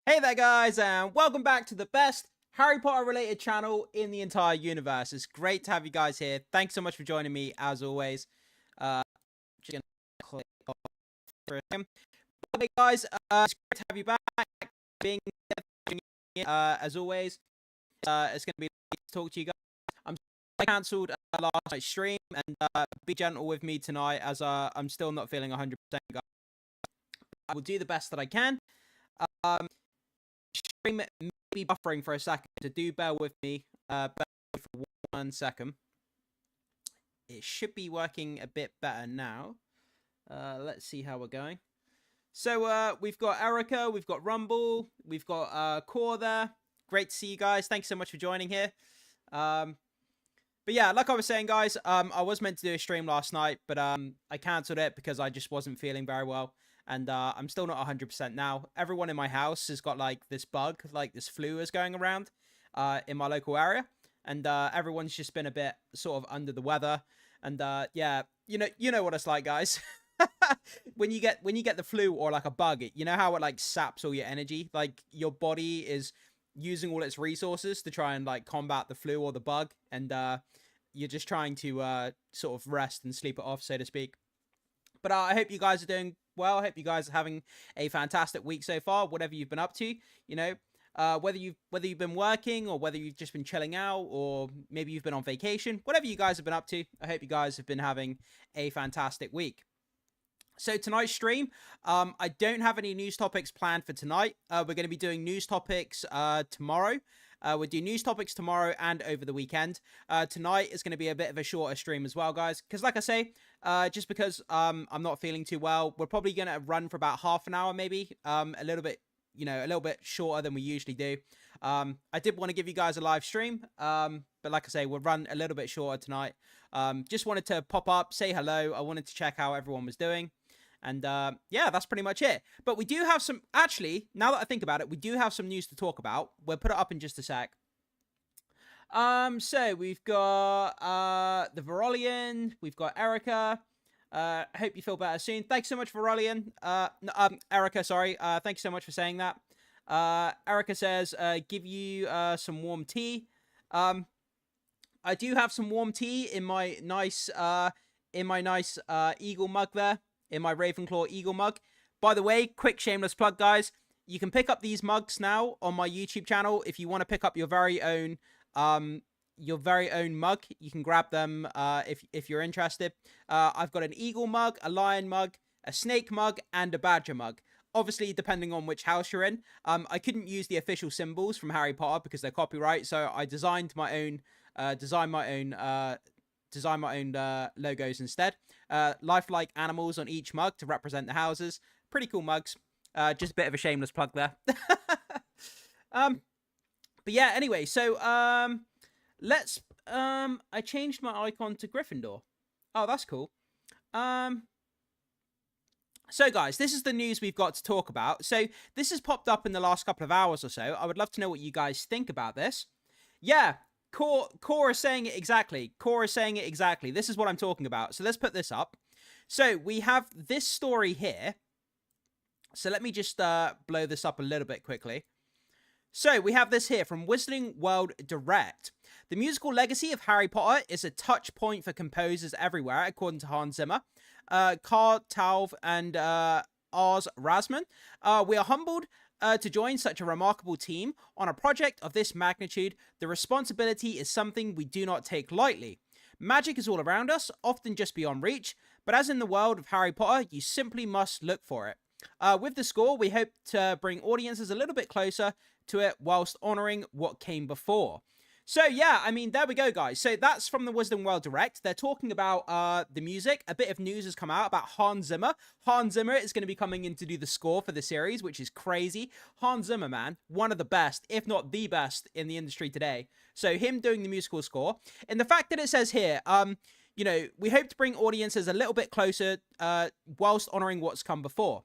Hey there guys, and welcome back to the best Harry Potter related channel in the entire universe. It's great to have you guys here. Thanks so much for joining me as always. Just gonna click off for a second. Hey guys, it's great to have you back. Being as always, it's gonna be nice to talk to you guys. I cancelled last night's stream, and be gentle with me tonight as I'm still not feeling 100%. Guys. I will do the best that I can. Stream may be buffering for a second, so do bear with me. Bear with me for 1 second. It should be working a bit better now. Let's see how we're going. So we've got Erica, we've got Rumble, we've got Core there. Great to see you guys. Thanks so much for joining here. But yeah, like I was saying, guys, I was meant to do a stream last night, but I cancelled it because I just wasn't feeling very well. And I'm still not 100% now. Everyone in my house has got like this bug, like this flu is going around in my local area. And everyone's just been a bit sort of under the weather. And yeah, you know what it's like, guys. when you get the flu or like a bug, you know how it like saps all your energy? Like your body is using all its resources to try and like combat the flu or the bug. And you're just trying to sort of rest and sleep it off, so to speak. But I hope you guys are doing well. I hope you guys are having a fantastic week so far, whatever you've been up to, you know, whether you've been working or whether you've just been chilling out or maybe you've been on vacation, whatever you guys have been up to. I hope you guys have been having a fantastic week. So tonight's stream, I don't have any news topics planned for tonight. We're going to be doing news topics tomorrow. We'll do news topics tomorrow and over the weekend. Tonight is going to be a bit of a shorter stream as well, guys. Because like I say, just because I'm not feeling too well, we're probably going to run for about half an hour, maybe. A little bit shorter than we usually do. I did want to give you guys a live stream. But like I say, we'll run a little bit shorter tonight. Just wanted to pop up, say hello. I wanted to check how everyone was doing. And yeah, that's pretty much it. But we do have some, actually, now that I think about it, we do have some news to talk about. We'll put it up in just a sec. So we've got the Verolian, we've got Erica. I hope you feel better soon. Thanks so much, Verolian. Erica, sorry. Thank you so much for saying that. Erica says, give you some warm tea. I do have some warm tea in my nice eagle mug there. In my Ravenclaw Eagle mug. By the way, quick shameless plug, guys. You can pick up these mugs now on my YouTube channel. If you want to pick up your very own mug, you can grab them if you're interested. I've got an eagle mug, a lion mug, a snake mug, and a badger mug. Obviously, depending on which house you're in. I couldn't use the official symbols from Harry Potter because they're copyright, so I designed my own logos instead. Lifelike animals on each mug to represent the houses. Pretty cool mugs. Just a bit of a shameless plug there. But yeah, anyway, so let's I changed my icon to Gryffindor. Oh, that's cool. So guys, this is the news we've got to talk about. So this has popped up in the last couple of hours or so. I would love to know what you guys think about this. Yeah, Core is saying it exactly. Core is saying it exactly. This is what I'm talking about. So let's put this up. So we have this story here. So let me just blow this up a little bit quickly. So we have this here from Wizarding World Direct. The musical legacy of Harry Potter is a touch point for composers everywhere, according to Hans Zimmer, Karl Tauv, and Ars Rasmussen. We are humbled to join such a remarkable team on a project of this magnitude. The responsibility is something we do not take lightly. Magic is all around us, often just beyond reach, but as in the world of Harry Potter, you simply must look for it. With the score, we hope to bring audiences a little bit closer to it whilst honouring what came before. So yeah, I mean, there we go, guys. So that's from the Wizarding World Direct. They're talking about the music. A bit of news has come out about Hans Zimmer. Hans Zimmer is going to be coming in to do the score for the series, which is crazy. Hans Zimmer, man, one of the best, if not the best, in the industry today. So him doing the musical score. And the fact that it says here, you know, we hope to bring audiences a little bit closer whilst honouring what's come before.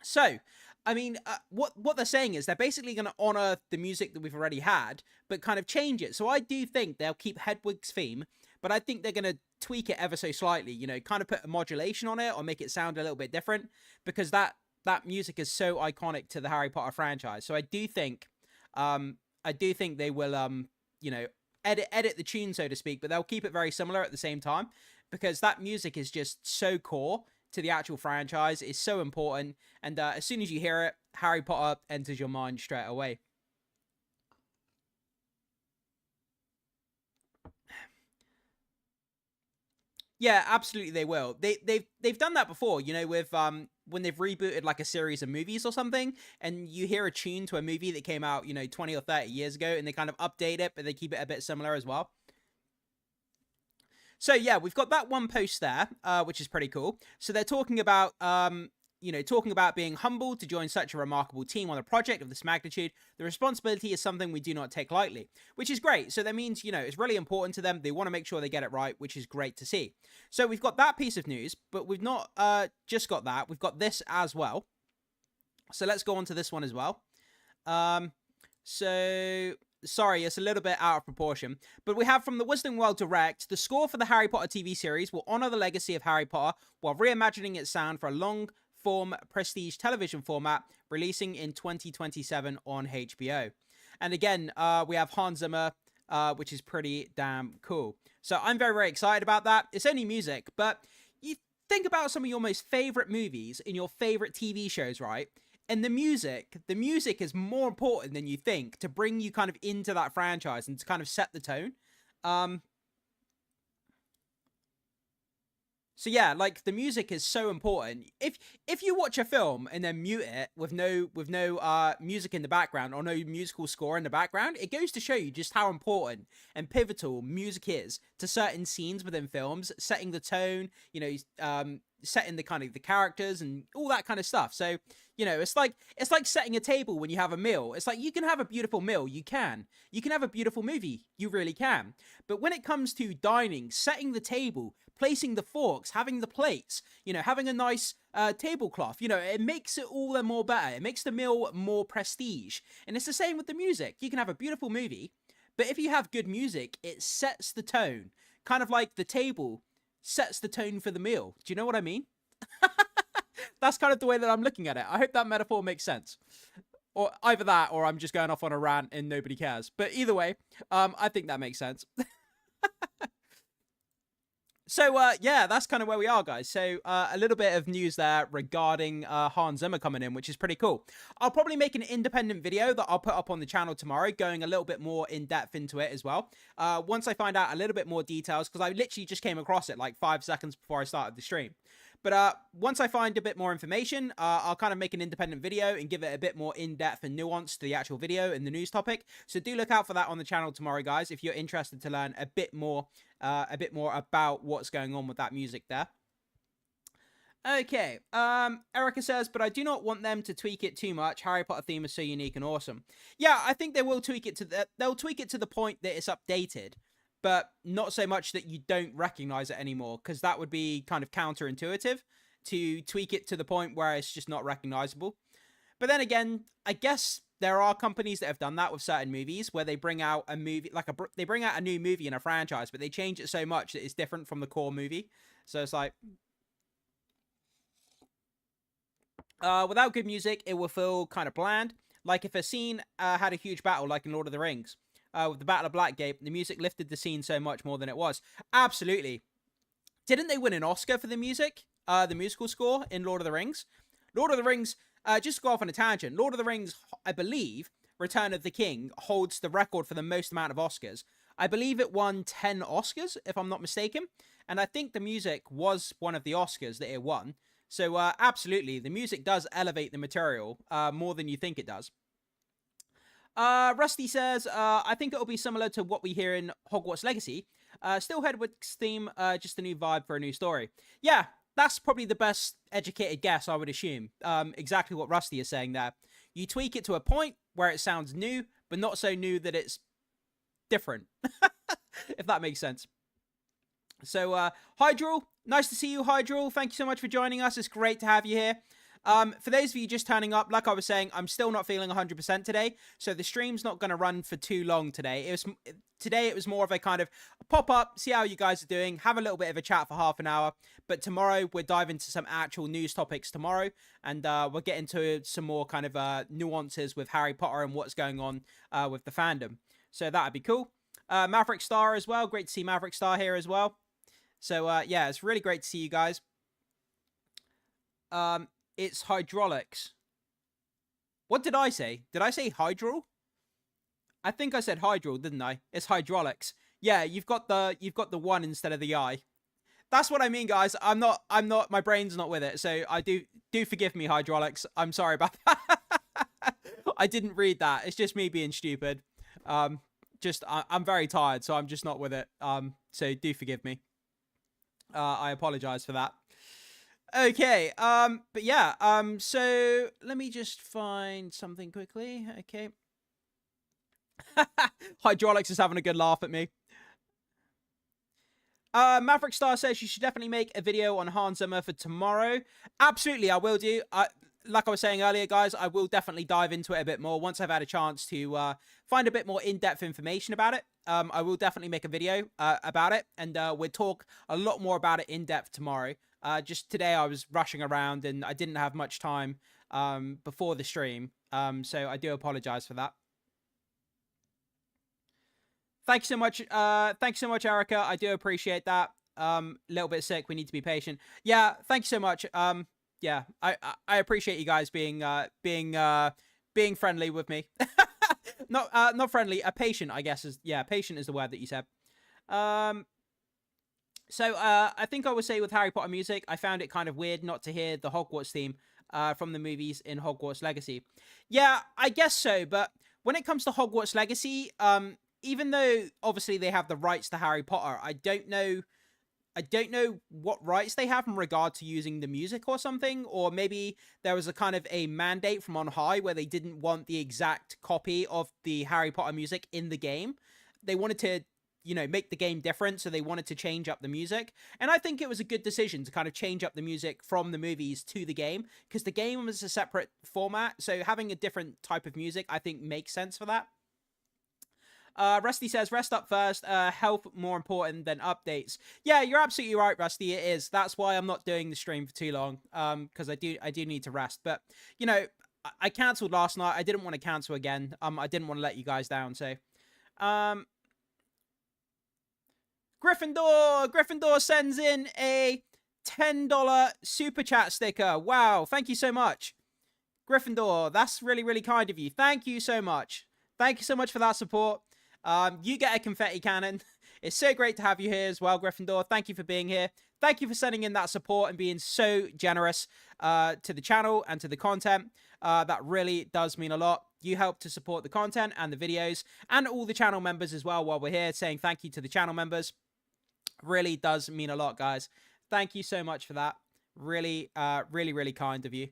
So, I mean, what they're saying is they're basically going to honour the music that we've already had, but kind of change it. So I do think they'll keep Hedwig's theme, but I think they're going to tweak it ever so slightly, you know, kind of put a modulation on it or make it sound a little bit different, because that that music is so iconic to the Harry Potter franchise. So I do think they will, you know, edit the tune, so to speak, but they'll keep it very similar at the same time, because that music is just so core to the actual franchise. It's so important, and as soon as you hear it, Harry Potter enters your mind straight away. Yeah, absolutely they will. They've done that before, you know, with when they've rebooted like a series of movies or something, and you hear a tune to a movie that came out, you know, 20 or 30 years ago, and they kind of update it, but they keep it a bit similar as well. So yeah, we've got that one post there, which is pretty cool. So they're talking about you know, talking about being humbled to join such a remarkable team on a project of this magnitude. The responsibility is something we do not take lightly, which is great. So that means, you know, it's really important to them. They want to make sure they get it right, which is great to see. So we've got that piece of news, but we've not just got that. We've got this as well. So let's go on to this one as well. So sorry, it's a little bit out of proportion, but we have from the Wizarding World Direct, the score for the Harry Potter TV series will honor the legacy of Harry Potter while reimagining its sound for a long-form prestige television format, releasing in 2027 on HBO. And again, we have Hans Zimmer, which is pretty damn cool. So I'm very, very excited about that. It's only music, but you think about some of your most favorite movies in your favorite TV shows, right? And the music is more important than you think to bring you kind of into that franchise and to kind of set the tone. So yeah, like the music is so important. If you watch a film and then mute it with no music in the background or no musical score in the background, it goes to show you just how important and pivotal music is to certain scenes within films, setting the tone, you know, setting the kind of the characters and all that kind of stuff. So, you know, it's like setting a table when you have a meal. It's like you can have a beautiful meal, you can have a beautiful movie, you really can. But when it comes to dining, setting the table, placing the forks, having the plates, you know, having a nice tablecloth, you know, it makes it all the more better. It makes the meal more prestige. And it's the same with the music. You can have a beautiful movie, but if you have good music, it sets the tone. Kind of like the table sets the tone for the meal. Do you know what I mean? That's kind of the way that I'm looking at it. I hope that metaphor makes sense. Or either that, or I'm just going off on a rant and nobody cares. But either way, I think that makes sense. So, yeah, that's kind of where we are, guys. So, a little bit of news there regarding Hans Zimmer coming in, which is pretty cool. I'll probably make an independent video that I'll put up on the channel tomorrow, going a little bit more in depth into it as well. Once I find out a little bit more details, because I literally just came across it like 5 seconds before I started the stream. But once I find a bit more information, I'll kind of make an independent video and give it a bit more in-depth and nuance to the actual video and the news topic. So do look out for that on the channel tomorrow, guys, if you're interested to learn a bit more about what's going on with that music there. Okay, Erica says, but I do not want them to tweak it too much. Harry Potter theme is so unique and awesome. Yeah, I think they will tweak it to they'll tweak it to the point that it's updated, but not so much that you don't recognize it anymore, because that would be kind of counterintuitive to tweak it to the point where it's just not recognizable. But then again, I guess there are companies that have done that with certain movies, where they bring out a movie, like they bring out a new movie in a franchise, but they change it so much that it's different from the core movie. So it's like, without good music, it will feel kind of bland. Like if a scene had a huge battle, like in Lord of the Rings, with the Battle of Blackgate, the music lifted the scene so much more than it was. Absolutely. Didn't they win an Oscar for the music? The musical score in Lord of the Rings? Lord of the Rings, just to go off on a tangent, Lord of the Rings, I believe, Return of the King holds the record for the most amount of Oscars. I believe it won 10 Oscars, if I'm not mistaken. And I think the music was one of the Oscars that it won. So, absolutely, the music does elevate the material more than you think it does. Rusty says, I think it'll be similar to what we hear in Hogwarts Legacy. Still Hedwig's theme, just a new vibe for a new story. Yeah, that's probably the best educated guess, I would assume. Exactly what Rusty is saying there. You tweak it to a point where it sounds new, but not so new that it's different. If that makes sense. So, Hydril, nice to see you, Hydril. Thank you so much for joining us. It's great to have you here. For those of you just turning up, like I was saying, I'm still not feeling 100% today, so the stream's not going to run for too long today. Today it was more of a kind of pop up, see how you guys are doing, have a little bit of a chat for half an hour. But tomorrow we'll dive into some actual news topics tomorrow, and we'll get into some more kind of nuances with Harry Potter and what's going on with the fandom. So that'd be cool. Maverick Star as well. Great to see Maverick Star here as well. So yeah, it's really great to see you guys. It's hydraulics. What did I say? Did I say hydral? I think I said hydral, didn't I? It's hydraulics. Yeah, you've got the one instead of the I. That's what I mean, guys. I'm not, my brain's not with it. So I do forgive me, hydraulics. I'm sorry about that. I didn't read that. It's just me being stupid. I'm very tired, so I'm just not with it. So do forgive me. I apologize for that. Okay, but yeah, so let me just find something quickly. Okay. Hydraulics is having a good laugh at me. Maverick Star says you should definitely make a video on Hans Zimmer for tomorrow. Absolutely, I will do. Like I was saying earlier, guys, I will definitely dive into it a bit more once I've had a chance to find a bit more in-depth information about it. I will definitely make a video about it, and we'll talk a lot more about it in-depth tomorrow. Just today I was rushing around and I didn't have much time before the stream, so I do apologize for that. Thanks so much. Thanks so much, Erica. I do appreciate that. A little bit sick. We need to be patient. Yeah. Thanks so much. Yeah. I appreciate you guys being friendly with me. Not friendly. Patient, I guess is, yeah. Patient is the word that you said. So I think I would say with Harry Potter music, I found it kind of weird not to hear the Hogwarts theme from the movies in Hogwarts Legacy. Yeah, I guess so. But when it comes to Hogwarts Legacy, even though obviously they have the rights to Harry Potter, I don't know what rights they have in regard to using the music or something, or maybe there was a kind of a mandate from on high where they didn't want the exact copy of the Harry Potter music in the game. They wanted to, make the game different, so they wanted to change up the music. And I think it was a good decision to kind of change up the music from the movies to the game, because the game was a separate format, so having a different type of music, I think, makes sense for that. Rusty says, rest up first, health more important than updates. Yeah, you're absolutely right, Rusty, it is. That's why I'm not doing the stream for too long, because I do need to rest. But, I cancelled last night. I didn't want to cancel again. I didn't want to let you guys down, so... Gryffindor sends in a $10 super chat sticker. Wow, thank you so much. Gryffindor, that's really, really kind of you. Thank you so much. Thank you so much for that support. You get a confetti cannon. It's so great to have you here as well, Gryffindor. Thank you for being here. Thank you for sending in that support and being so generous to the channel and to the content. That really does mean a lot. You help to support the content and the videos and all the channel members as well while we're here, saying thank you to the channel members. Really does mean a lot, guys. Thank you so much for that. Really, really, really kind of you.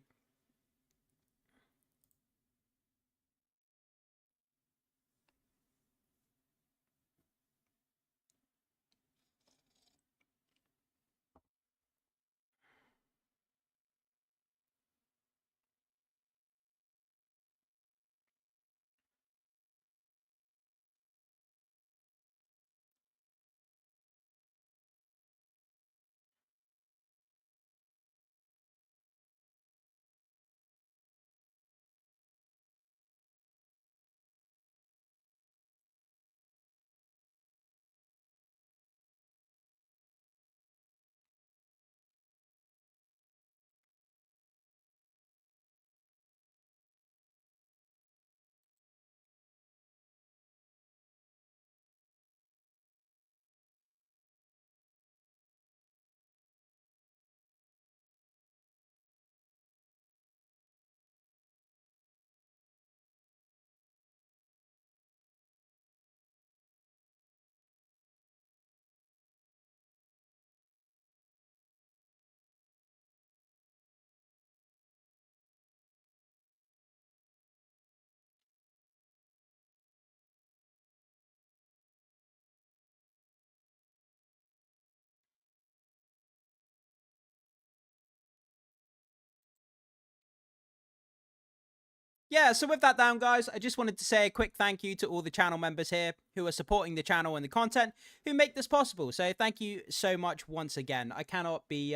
Yeah, so with that down, guys, I just wanted to say a quick thank you to all the channel members here who are supporting the channel and the content, who make this possible. So thank you so much once again. I cannot be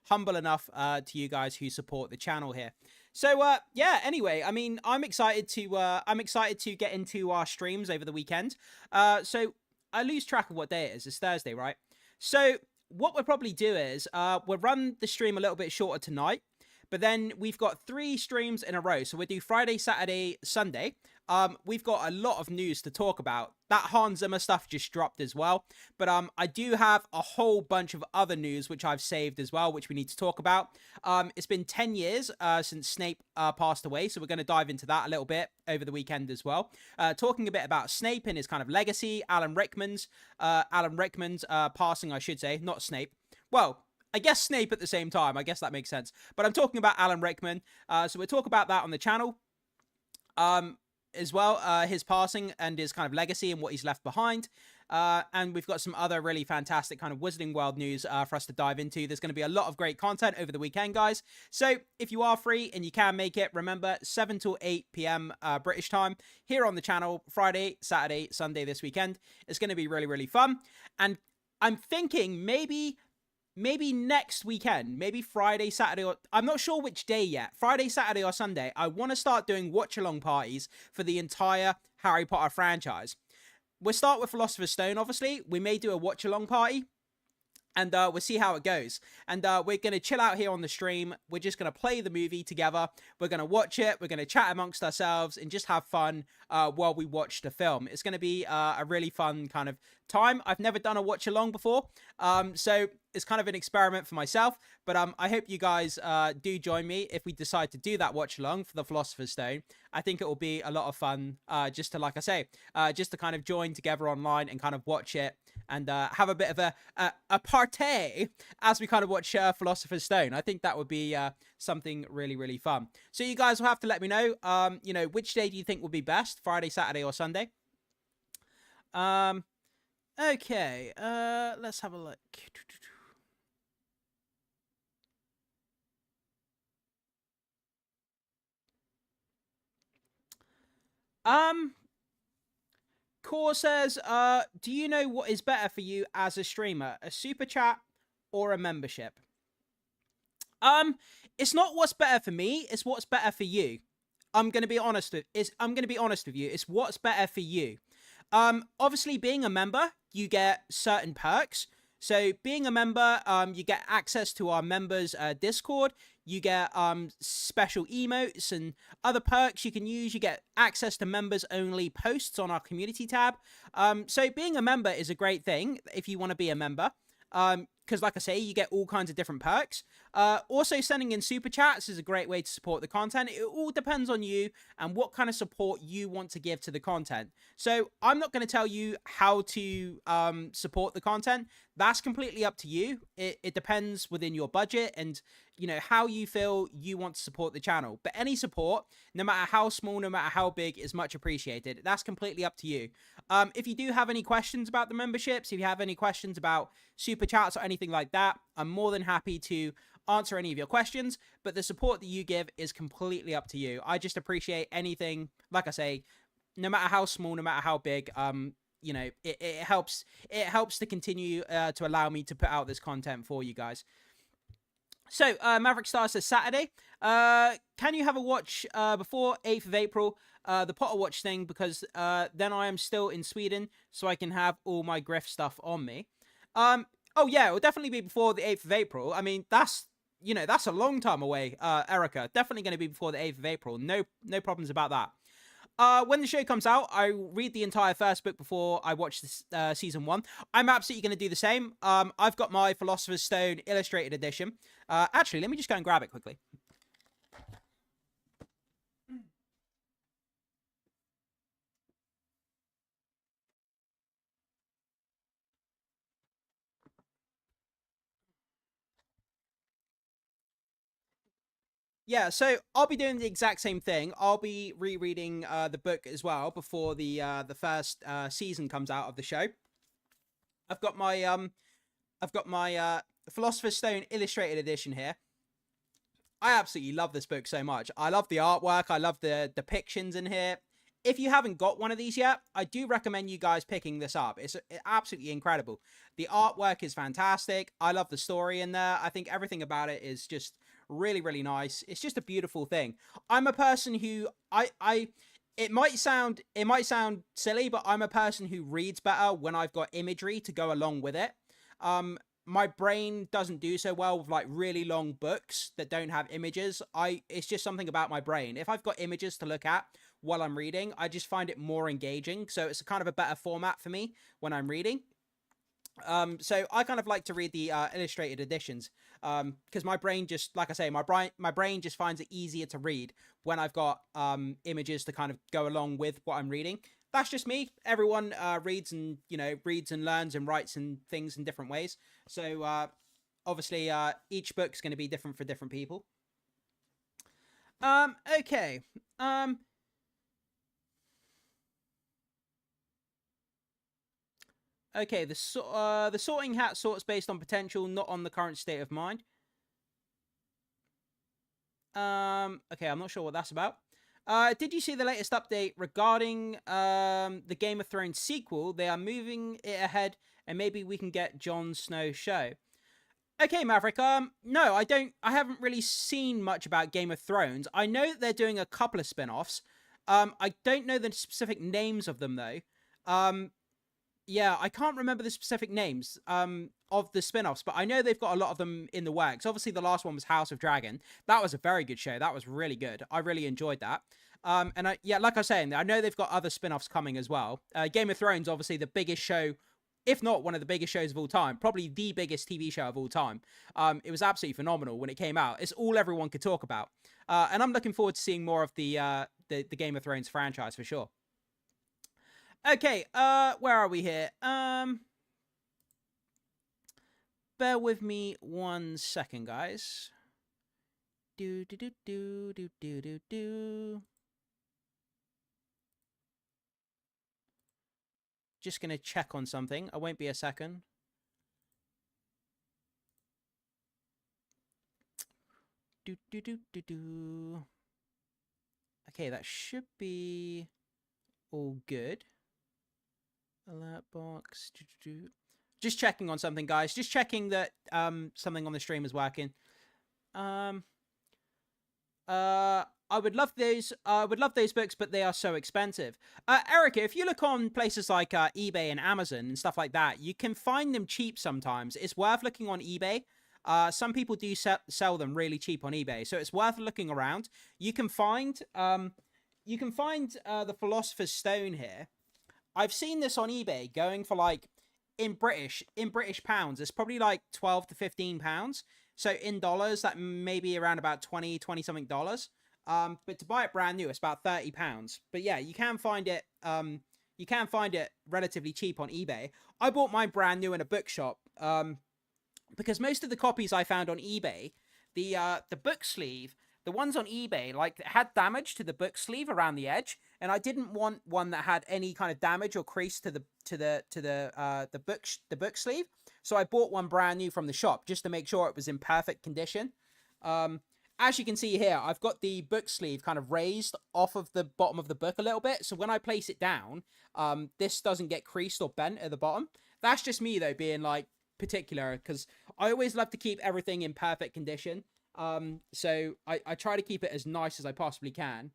humble enough to you guys who support the channel here. So yeah, anyway, I mean, I'm excited to get into our streams over the weekend. So I lose track of what day it is. It's Thursday, right? So what we'll probably do is we'll run the stream a little bit shorter tonight. But then we've got 3 streams in a row. So we'll do Friday, Saturday, Sunday. We've got a lot of news to talk about. That Hans Zimmer stuff just dropped as well. But I do have a whole bunch of other news which I've saved as well, which we need to talk about. It's been 10 years since Snape passed away. So we're going to dive into that a little bit over the weekend as well. Talking a bit about Snape and his kind of legacy. Alan Rickman's passing, I should say, not Snape. Well, I guess Snape at the same time. I guess that makes sense. But I'm talking about Alan Rickman. So we'll talk about that on the channel as well. His passing and his kind of legacy and what he's left behind. And we've got some other really fantastic kind of Wizarding World news for us to dive into. There's going to be a lot of great content over the weekend, guys. So if you are free and you can make it, remember 7 till 8 p.m. British time here on the channel, Friday, Saturday, Sunday this weekend. It's going to be really, really fun. And I'm thinking maybe next weekend, maybe Friday, Saturday, or I'm not sure which day yet. Friday, Saturday, or Sunday, I want to start doing watch-along parties for the entire Harry Potter franchise. We'll start with Philosopher's Stone, obviously. We may do a watch-along party, and we'll see how it goes. And we're going to chill out here on the stream. We're just going to play the movie together. We're going to watch it. We're going to chat amongst ourselves and just have fun while we watch the film. It's going to be a really fun kind of time. I've never done a watch along before. So it's kind of an experiment for myself. But I hope you guys do join me if we decide to do that watch along for the Philosopher's Stone. I think it will be a lot of fun just to, like I say, just to kind of join together online and kind of watch it and have a bit of a party as we kind of watch Philosopher's Stone. I think that would be something really, really fun. So you guys will have to let me know, you know, which day do you think would be best, Friday, Saturday, or Sunday? Okay, let's have a look. Core says, do you know what is better for you as a streamer, a super chat or a membership? It's not what's better for me, it's what's better for you. I'm going to be honest with you. It's what's better for you. Obviously being a member, you get certain perks. So being a member, you get access to our members Discord. You get special emotes and other perks you can use. You get access to members only posts on our community tab. So being a member is a great thing if you want to be a member. Because like I say, you get all kinds of different perks. Also, sending in super chats is a great way to support the content. It all depends on you and what kind of support you want to give to the content. So I'm not going to tell you how to support the content. That's completely up to you. It depends within your budget and, you know, how you feel you want to support the channel. But any support, no matter how small, no matter how big, is much appreciated. That's completely up to you. If you do have any questions about the memberships, if you have any questions about super chats or anything like that, I'm more than happy to answer any of your questions, but the support that you give is completely up to you. I just appreciate anything, like I say, no matter how small, no matter how big, you know, it helps to continue to allow me to put out this content for you guys. So, Maverick Star says Saturday. Can you have a watch before 8th of April, the Potter Watch thing, because then I am still in Sweden, so I can have all my Griff stuff on me. Oh yeah, it will definitely be before the 8th of April. I mean, that's, you know, that's a long time away, Erica. Definitely going to be before the 8th of April. No problems about that. When the show comes out, I read the entire first book before I watch this, season 1. I'm absolutely going to do the same. I've got my Philosopher's Stone illustrated edition. Actually, let me just go and grab it quickly. Yeah, so I'll be doing the exact same thing. I'll be rereading the book as well before the first season comes out of the show. I've got my Philosopher's Stone illustrated edition here. I absolutely love this book so much. I love the artwork. I love the depictions in here. If you haven't got one of these yet, I do recommend you guys picking this up. It's absolutely incredible. The artwork is fantastic. I love the story in there. I think everything about it is just really, really nice. It's just a beautiful thing. I'm a person who it might sound silly, but I'm a person who reads better when I've got imagery to go along with it. My brain doesn't do so well with like really long books that don't have images. It's just something about my brain. If I've got images to look at while I'm reading, I just find it more engaging. So it's kind of a better format for me when I'm reading. So I kind of like to read the illustrated editions because my brain just, like I say, my brain just finds it easier to read when I've got images to kind of go along with what I'm reading. That's just me. Everyone reads and learns and writes and things in different ways. So obviously each book's going to be different for different people. Okay. Okay, the sorting hat sorts based on potential, not on the current state of mind. Okay, I'm not sure what that's about. Did you see the latest update regarding the Game of Thrones sequel? They are moving it ahead, and maybe we can get Jon Snow's show. Okay, Maverick. No, I don't. I haven't really seen much about Game of Thrones. I know that they're doing a couple of spin-offs. I don't know the specific names of them though. Yeah, I can't remember the specific names of the spin-offs, but I know they've got a lot of them in the works. Obviously, the last one was House of Dragon. That was a very good show. That was really good. I really enjoyed that. And like I was saying, I know they've got other spin-offs coming as well. Game of Thrones, obviously the biggest show, if not one of the biggest shows of all time, probably the biggest TV show of all time. It was absolutely phenomenal when it came out. It's all everyone could talk about. And I'm looking forward to seeing more of the Game of Thrones franchise for sure. Okay, where are we here? Bear with me 1 second, guys. Do. Just gonna check on something. I won't be a second. Do. Okay, that should be all good. Alert box. Just checking on something, guys. Just checking that something on the stream is working. I would love those. I would love those books, but they are so expensive. Erica, if you look on places like eBay and Amazon and stuff like that, you can find them cheap sometimes. It's worth looking on eBay. Some people do sell them really cheap on eBay, so it's worth looking around. You can find the Philosopher's Stone here. I've seen this on eBay going for like in British pounds. It's probably like 12 to 15 pounds. So in dollars, that may be around about 20 something dollars. But to buy it brand new, it's about 30 pounds. But yeah, you can find it. You can find it relatively cheap on eBay. I bought mine brand new in a bookshop. Because most of the copies I found on eBay, the book sleeve, the ones on eBay, like, had damage to the book sleeve around the edge, and I didn't want one that had any kind of damage or crease to the book sleeve. So I bought one brand new from the shop just to make sure it was in perfect condition. As you can see here, I've got the book sleeve kind of raised off of the bottom of the book a little bit. So when I place it down, this doesn't get creased or bent at the bottom. That's just me though, being like particular, because I always love to keep everything in perfect condition. So I try to keep it as nice as I possibly can.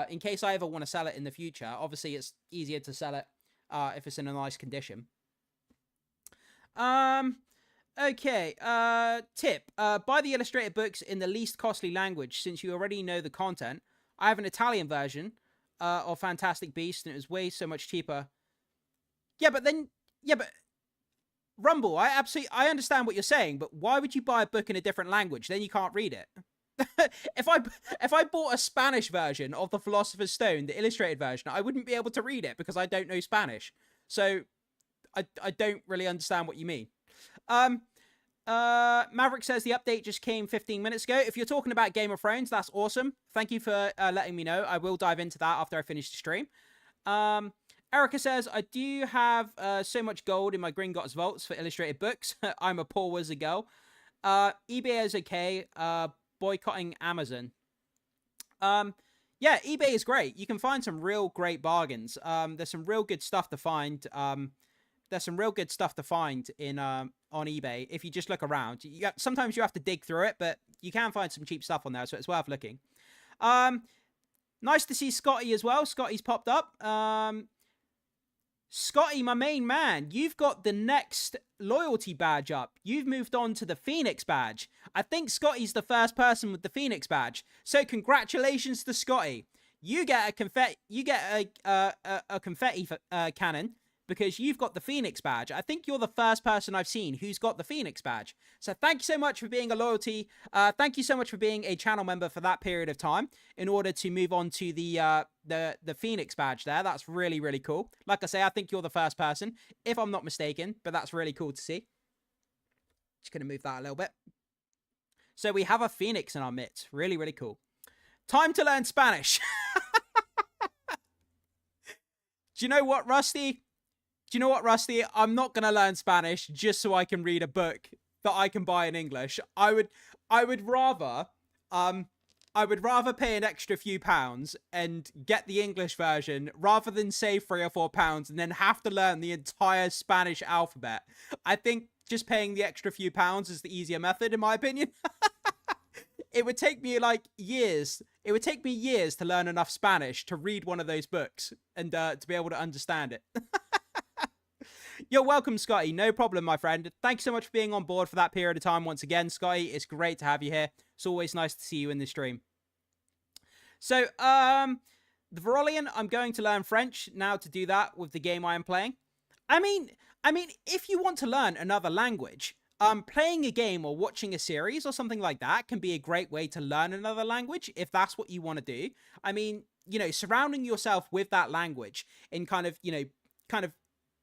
In case I ever want to sell it in the future. Obviously, it's easier to sell it if it's in a nice condition. Okay, tip. Buy the illustrated books in the least costly language, since you already know the content. I have an Italian version of Fantastic Beasts, and it was way so much cheaper. Yeah, but Rumble, I understand what you're saying, but why would you buy a book in a different language? Then you can't read it. If I bought a Spanish version of the Philosopher's Stone, the illustrated version, I wouldn't be able to read it because I don't know Spanish. So I don't really understand what you mean. Maverick says the update just came 15 minutes ago. If you're talking about Game of Thrones, that's awesome. Thank you for letting me know. I will dive into that after I finish the stream. Erica says, I do have so much gold in my Gringotts vaults for illustrated books. I'm a poor wizard girl. eBay is okay, boycotting Amazon. Yeah, eBay is great. You can find some real great bargains. There's some real good stuff to find. There's some real good stuff to find in on eBay if you just look around. Sometimes you have to dig through it, but you can find some cheap stuff on there, so it's worth looking. Nice to see Scotty as well. Scotty's popped up. Scotty, my main man, you've got the next loyalty badge up. You've moved on to the Phoenix badge. I think Scotty's the first person with the Phoenix badge. So congratulations to Scotty. You get a confetti. You get a confetti cannon because you've got the Phoenix badge. I think you're the first person I've seen who's got the Phoenix badge. So thank you so much for being a loyalty. Thank you so much for being a channel member for that period of time in order to move on to the Phoenix badge there. That's really, really cool. Like I say, I think you're the first person, if I'm not mistaken, but that's really cool to see. Just going to move that a little bit. So we have a Phoenix in our midst. Really, really cool. Time to learn Spanish. Do you know what, Rusty? Do you know what, Rusty? I'm not going to learn Spanish just so I can read a book that I can buy in English. I would rather pay an extra few pounds and get the English version rather than save £3 or £4 and then have to learn the entire Spanish alphabet. I think just paying the extra few pounds is the easier method, in my opinion. It would take me like years. It would take me years to learn enough Spanish to read one of those books and to be able to understand it. You're welcome, Scotty. No problem, my friend. Thank you so much for being on board for that period of time. Once again, Scotty, it's great to have you here. It's always nice to see you in the stream. So, the Verolian, I'm going to learn French now to do that with the game I am playing. I mean, if you want to learn another language, playing a game or watching a series or something like that can be a great way to learn another language if that's what you want to do. I mean, you know, surrounding yourself with that language and kind of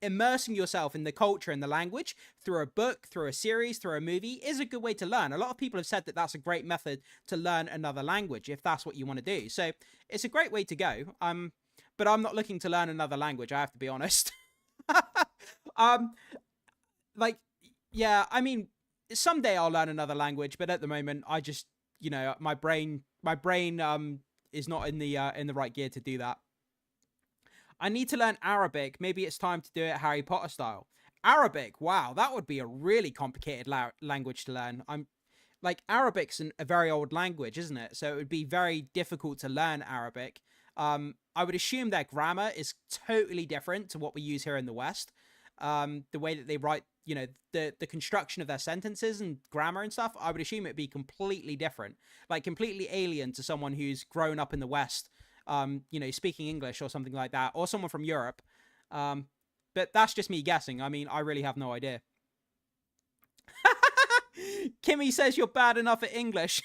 immersing yourself in the culture and the language through a book, through a series, through a movie is a good way to learn. A lot of people have said that that's a great method to learn another language if that's what you want to do. So it's a great way to go. But I'm not looking to learn another language, I have to be honest. Yeah, I mean, someday I'll learn another language, but at the moment I just, you know, my brain is not in the right gear to do that. I need to learn Arabic. Maybe it's time to do it Harry Potter style. Arabic, wow, that would be a really complicated language to learn. Arabic's a very old language, isn't it? So it would be very difficult to learn Arabic. I would assume their grammar is totally different to what we use here in the West. The way that they write, you know, the construction of their sentences and grammar and stuff, I would assume it'd be completely different, like completely alien to someone who's grown up in the West. You know, speaking English or something like that, or someone from Europe. But that's just me guessing. I mean, I really have no idea. Kimmy says you're bad enough at English.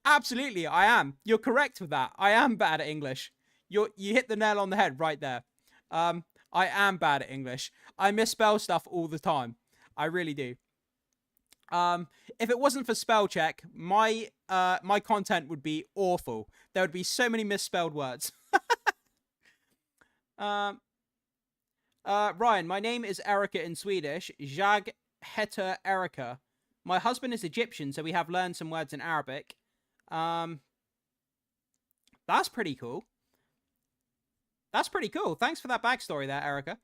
Absolutely, I am. You're correct with that. I am bad at English. You hit the nail on the head right there. I am bad at English. I misspell stuff all the time. I really do. If it wasn't for spell check, my content would be awful. There would be so many misspelled words. Ryan, my name is Erica in Swedish. Jag heter Erica. My husband is Egyptian, so we have learned some words in Arabic. That's pretty cool. That's pretty cool. Thanks for that backstory there, Erica.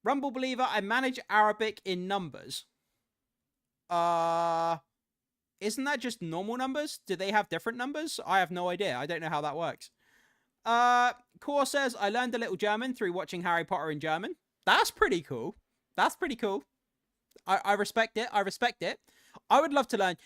Rumble Believer, I manage Arabic in numbers. Isn't that just normal numbers? Do they have different numbers? I have no idea. I don't know how that works. Core says, I learned a little German through watching Harry Potter in German. That's pretty cool. That's pretty cool. I respect it. I respect it. I would love to learn.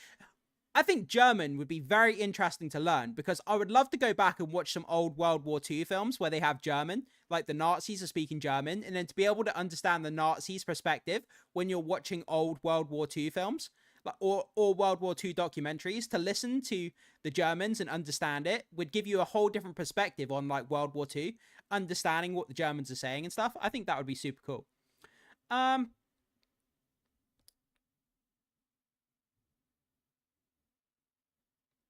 I think German would be very interesting to learn because I would love to go back and watch some old World War II films where they have German, like the Nazis are speaking German, and then to be able to understand the Nazis' perspective when you're watching old World War II films, like, or World War II documentaries, to listen to the Germans and understand it would give you a whole different perspective on like World War II, understanding what the Germans are saying and stuff. I think that would be super cool.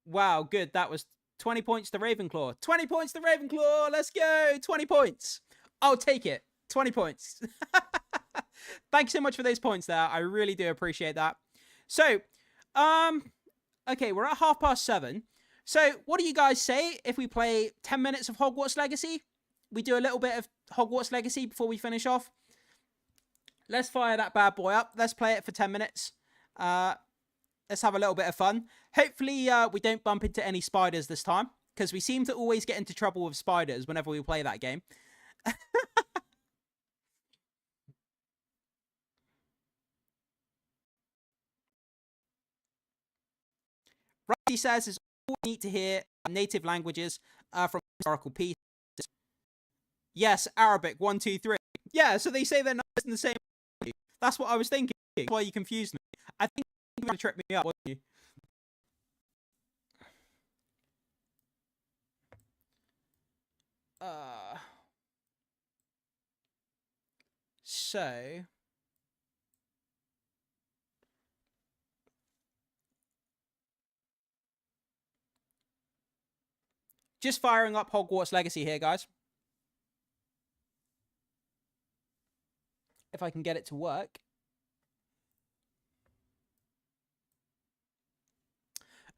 Wow, good. That was 20 points to Ravenclaw. 20 points to Ravenclaw. Let's go. 20 points. I'll take it. 20 points. Thanks so much for those points there. I really do appreciate that. So, Okay, we're at 7:30. So what do you guys say if we play 10 minutes of Hogwarts Legacy? We do a little bit of Hogwarts Legacy before we finish off. Let's fire that bad boy up. Let's play it for 10 minutes. Let's have a little bit of fun. Hopefully we don't bump into any spiders this time, because we seem to always get into trouble with spiders whenever we play that game. Rusty says it's all neat to hear native languages from historical pieces. Yes, Arabic, 1, 2, 3. Yeah, so they say they're not in the same. That's what I was thinking. That's why you confused me. I think you were trying to trip me up, wasn't you? So just firing up Hogwarts Legacy here, guys. If I can get it to work.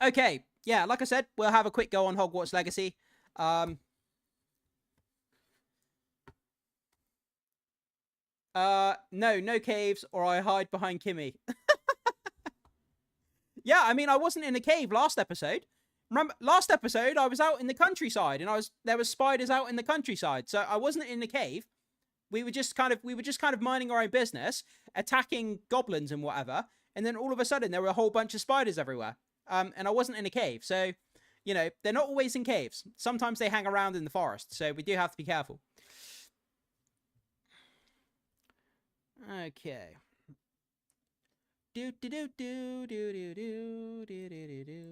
Okay, yeah, like I said, we'll have a quick go on Hogwarts Legacy. No caves, or I hide behind Kimmy. Yeah, I mean, I wasn't in a cave last episode. Remember, last episode I was out in the countryside, and there was spiders out in the countryside, so I wasn't in the cave. We were just kind of minding our own business, attacking goblins and whatever, and then all of a sudden there were a whole bunch of spiders everywhere. And I wasn't in a cave, so you know they're not always in caves. Sometimes they hang around in the forest, so we do have to be careful. Okay. Do do do do do do do do do do.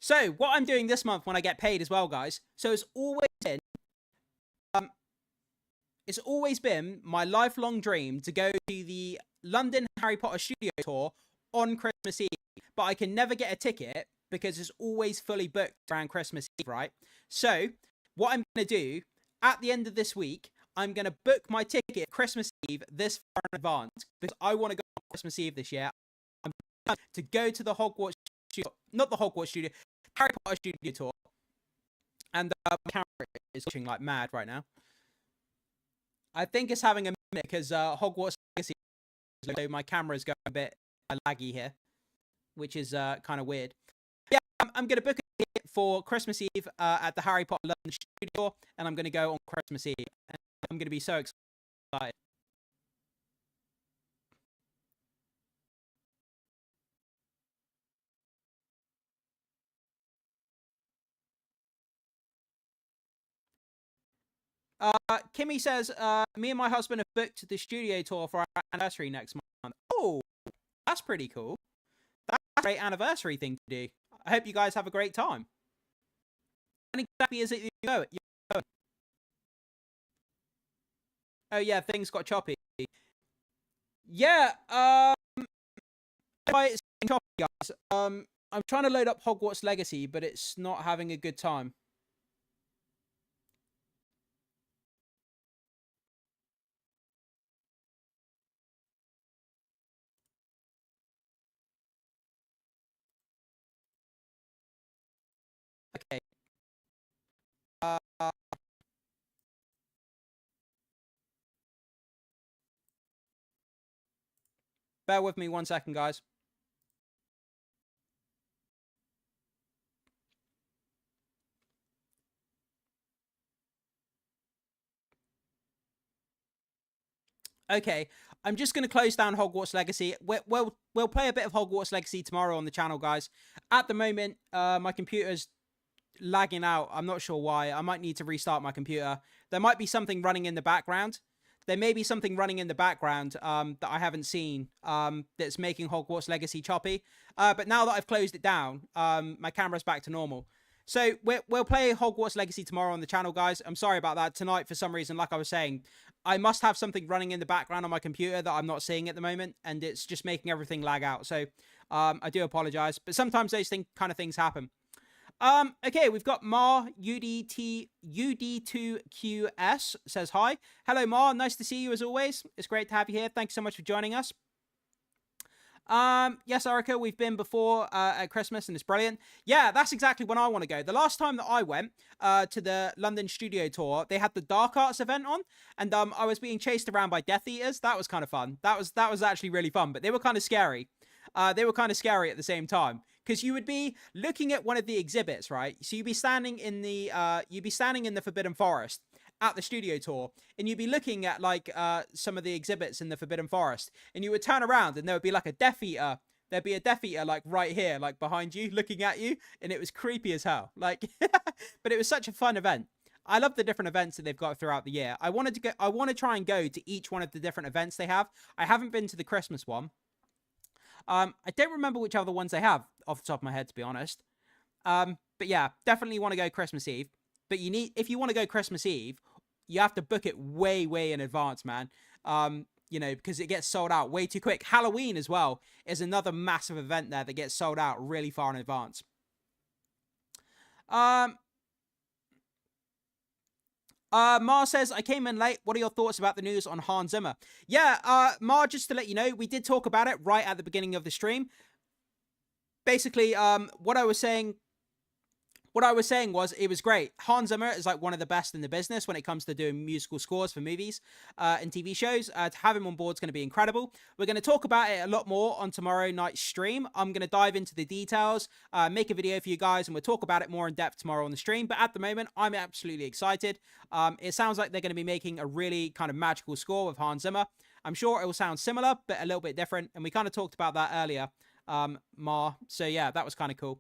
So what I'm doing this month when I get paid as well, guys. So it's always been my lifelong dream to go to the London Harry Potter studio tour on Christmas Eve, but I can never get a ticket because it's always fully booked around Christmas Eve, right? So what I'm going to do at the end of this week, I'm going to book my ticket Christmas Eve this far in advance because I want to go on Christmas Eve this year. I'm going to go to the Hogwarts studio, not the Hogwarts studio, Harry Potter studio tour. And my camera is watching like mad right now. I think it's having a minute because Hogwarts Legacy, so my camera's going a bit laggy here, which is kind of weird. Yeah, I'm going to book it for Christmas Eve at the Harry Potter London studio, and I'm going to go on Christmas Eve. And I'm going to be so excited. Kimmy says, me and my husband have booked the studio tour for our anniversary next month. Oh, that's pretty cool. That's a great anniversary thing to do. I hope you guys have a great time. When exactly is it you go? Oh yeah, things got choppy. Yeah, it's choppy, guys. I'm trying to load up Hogwarts Legacy, but it's not having a good time. Okay. Bear with me 1 second, guys. Okay, I'm just going to close down Hogwarts Legacy. We'll play a bit of Hogwarts Legacy tomorrow on the channel, guys. At the moment, my computer's lagging out. I'm not sure why. I might need to restart my computer. There might be something running in the background. There may be something running in the background that I haven't seen that's making Hogwarts Legacy choppy. But now that I've closed it down, my camera's back to normal. So we'll play Hogwarts Legacy tomorrow on the channel, guys. I'm sorry about that. Tonight, for some reason, like I was saying, I must have something running in the background on my computer that I'm not seeing at the moment, and it's just making everything lag out. So I do apologize, but sometimes those kind of things happen. Okay, we've got Mar UD2QS says hi. Hello, Mar. Nice to see you as always. It's great to have you here. Thanks so much for joining us. Yes, Erica, we've been before at Christmas and it's brilliant. Yeah, that's exactly when I want to go. The last time that I went to the London studio tour, they had the Dark Arts event on, and I was being chased around by Death Eaters. That was kind of fun. That was actually really fun, but they were kind of scary. They were kind of scary at the same time, because you would be looking at one of the exhibits, right? So you'd be standing in the Forbidden Forest at the studio tour, and you'd be looking at like some of the exhibits in the Forbidden Forest, and you would turn around and there would be like a Death Eater. There'd be a Death Eater like right here, like behind you, looking at you, and it was creepy as hell. Like, but it was such a fun event. I love the different events that they've got throughout the year. I want to try and go to each one of the different events they have. I haven't been to the Christmas one. I don't remember which other ones they have off the top of my head, to be honest. But yeah, definitely want to go Christmas Eve. But if you want to go Christmas Eve, you have to book it way, way in advance, man. You know, because it gets sold out way too quick. Halloween as well is another massive event there that gets sold out really far in advance. Mar says, I came in late. What are your thoughts about the news on Hans Zimmer? Yeah, Mar, just to let you know, we did talk about it right at the beginning of the stream. Basically, what I was saying was it was great. Hans Zimmer is like one of the best in the business when it comes to doing musical scores for movies and TV shows. To have him on board is going to be incredible. We're going to talk about it a lot more on tomorrow night's stream. I'm going to dive into the details, make a video for you guys, and we'll talk about it more in depth tomorrow on the stream. But at the moment, I'm absolutely excited. It sounds like they're going to be making a really kind of magical score with Hans Zimmer. I'm sure it will sound similar, but a little bit different. And we kind of talked about that earlier, Mar. So yeah, that was kind of cool.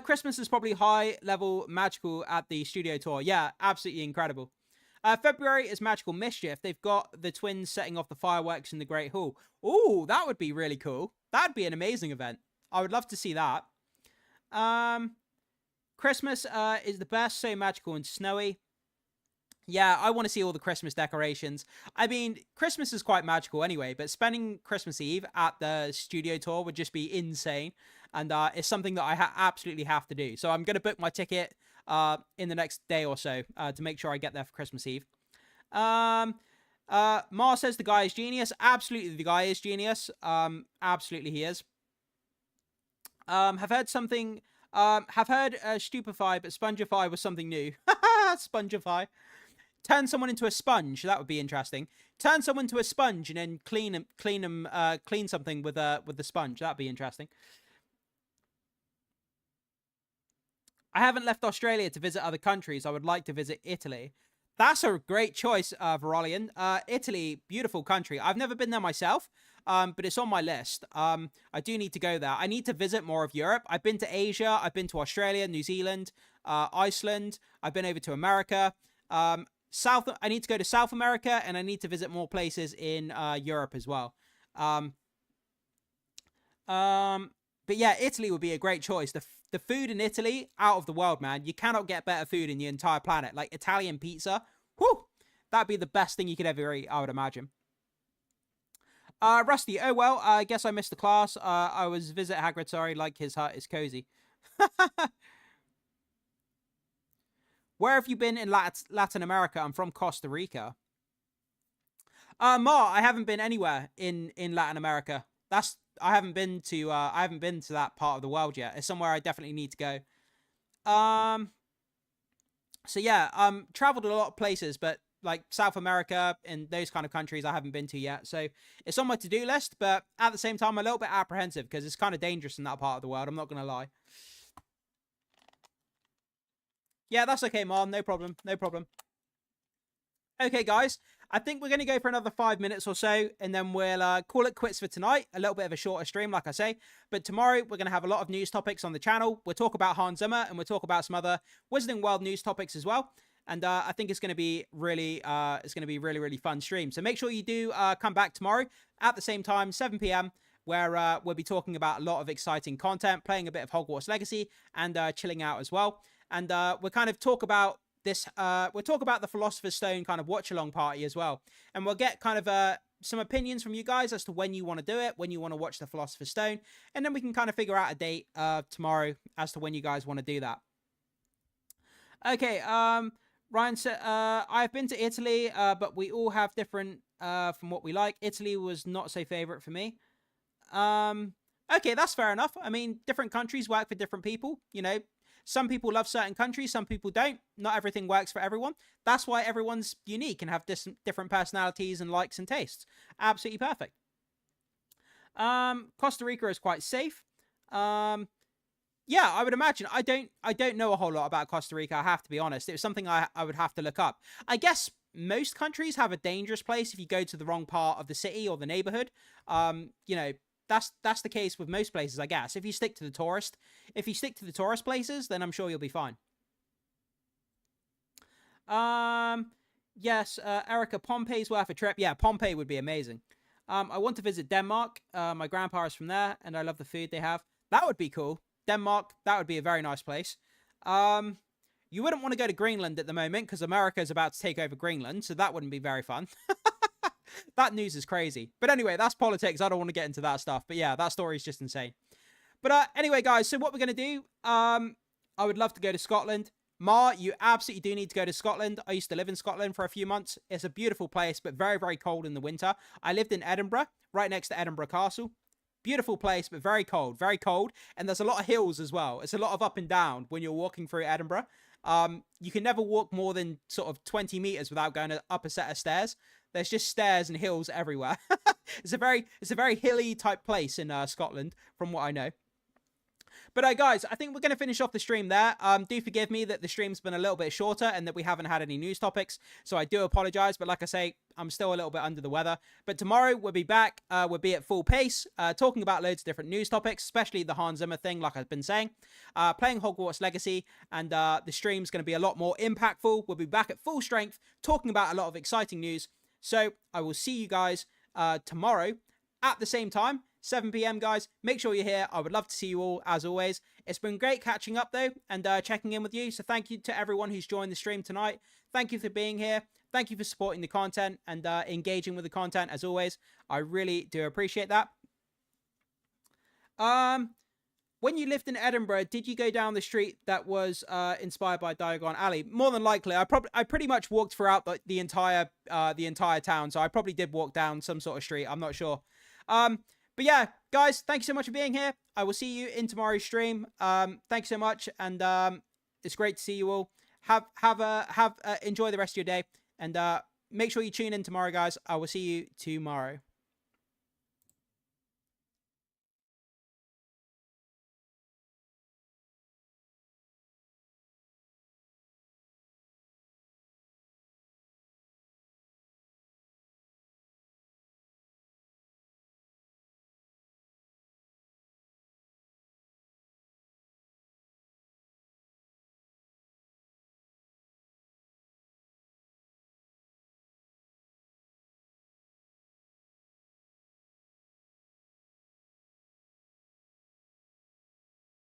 Christmas is probably high level magical at the studio tour. Yeah, absolutely incredible. February is Magical Mischief. They've got the twins setting off the fireworks in the Great Hall. Ooh, that would be really cool. That'd be an amazing event. I would love to see that. Christmas is the best, so magical and snowy. Yeah, I want to see all the Christmas decorations. I mean, Christmas is quite magical anyway, but spending Christmas Eve at the studio tour would just be insane. And it's something that I absolutely have to do. So I'm going to book my ticket in the next day or so to make sure I get there for Christmas Eve. Mar says the guy is genius. Absolutely, the guy is genius. Absolutely, he is. Have heard stupefy, but spongify was something new. Spongify. Turn someone into a sponge. That would be interesting. Turn someone into a sponge and then clean something with the sponge. That'd be interesting. I haven't left Australia to visit other countries. I would like to visit Italy. That's a great choice, Verolian. Italy, beautiful country. I've never been there myself, but it's on my list. I do need to go there. I need to visit more of Europe. I've been to Asia. I've been to Australia, New Zealand, Iceland. I've been over to America. I need to go to South America, and I need to visit more places in Europe as well. But yeah, Italy would be a great choice. The food in Italy, out of the world, man. You cannot get better food in the entire planet. Like Italian pizza, whew, that'd be the best thing you could ever eat, I would imagine. Rusty, oh well, I guess I missed the class. I was visit Hagrid, sorry, like his hut is cozy. Where have you been in Latin America? I'm from Costa Rica. Ma, I haven't been anywhere in Latin America. I haven't been to that part of the world yet. It's somewhere I definitely need to go. So yeah, traveled a lot of places, but like South America and those kind of countries I haven't been to yet. So it's on my to-do list, but at the same time, I'm a little bit apprehensive because it's kind of dangerous in that part of the world. I'm not going to lie. Yeah, that's okay, Mom. No problem. No problem. Okay, guys. I think we're going to go for another 5 minutes or so, and then we'll call it quits for tonight. A little bit of a shorter stream, like I say. But tomorrow, we're going to have a lot of news topics on the channel. We'll talk about Hans Zimmer, and we'll talk about some other Wizarding World news topics as well. And I think it's going to be really, really fun stream. So make sure you do come back tomorrow at the same time, 7 p.m., where we'll be talking about a lot of exciting content, playing a bit of Hogwarts Legacy, and chilling out as well. And we'll kind of talk about this, we'll talk about the Philosopher's Stone kind of watch-along party as well. And we'll get kind of some opinions from you guys as to when you want to do it, when you want to watch the Philosopher's Stone, and then we can kind of figure out a date tomorrow as to when you guys want to do that. Okay, Ryan said, I've been to Italy, but we all have different from what we like. Italy was not so favorite for me. Okay, that's fair enough. I mean, different countries work for different people. You know, some people love certain countries, some people don't. Not everything works for everyone. That's why everyone's unique and have different personalities and likes and tastes. Absolutely perfect. Costa Rica is quite safe. Yeah, I would imagine. I don't know a whole lot about Costa Rica, I have to be honest. It was something I would have to look up. I guess most countries have a dangerous place if you go to the wrong part of the city or the neighborhood. You know, that's the case with most places, I guess. If you stick to the tourist places, then I'm sure you'll be fine. Yes, Erica, Pompeii's worth a trip. Yeah, Pompeii would be amazing. I want to visit Denmark. My grandpa is from there, and I love the food they have. That would be cool. Denmark, that would be a very nice place. You wouldn't want to go to Greenland at the moment because America is about to take over Greenland, so that wouldn't be very fun. That news is crazy. But anyway, that's politics. I don't want to get into that stuff. But yeah, that story is just insane. But anyway, guys, so what we're going to do, I would love to go to Scotland. Ma, you absolutely do need to go to Scotland. I used to live in Scotland for a few months. It's a beautiful place, but very, very cold in the winter. I lived in Edinburgh, right next to Edinburgh Castle. Beautiful place, but very cold, very cold. And there's a lot of hills as well. It's a lot of up and down when you're walking through Edinburgh. You can never walk more than sort of 20 meters without going up a set of stairs. There's just stairs and hills everywhere. It's a very hilly type place in Scotland, from what I know. But guys, I think we're going to finish off the stream there. Do forgive me that the stream's been a little bit shorter and that we haven't had any news topics. So I do apologize. But like I say, I'm still a little bit under the weather. But tomorrow we'll be back. We'll be at full pace, talking about loads of different news topics, especially the Hans Zimmer thing, like I've been saying. Playing Hogwarts Legacy, and the stream's going to be a lot more impactful. We'll be back at full strength, talking about a lot of exciting news. So I will see you guys tomorrow at the same time. 7 p.m, guys. Make sure you're here. I would love to see you all, as always. It's been great catching up, though, and checking in with you. So thank you to everyone who's joined the stream tonight. Thank you for being here. Thank you for supporting the content and engaging with the content, as always. I really do appreciate that. When you lived in Edinburgh, did you go down the street that was inspired by Diagon Alley? More than likely. I pretty much walked throughout the entire town, so I probably did walk down some sort of street. I'm not sure. But yeah, guys, thank you so much for being here. I will see you in tomorrow's stream. Thanks so much, and it's great to see you all. Enjoy the rest of your day, and make sure you tune in tomorrow, guys. I will see you tomorrow.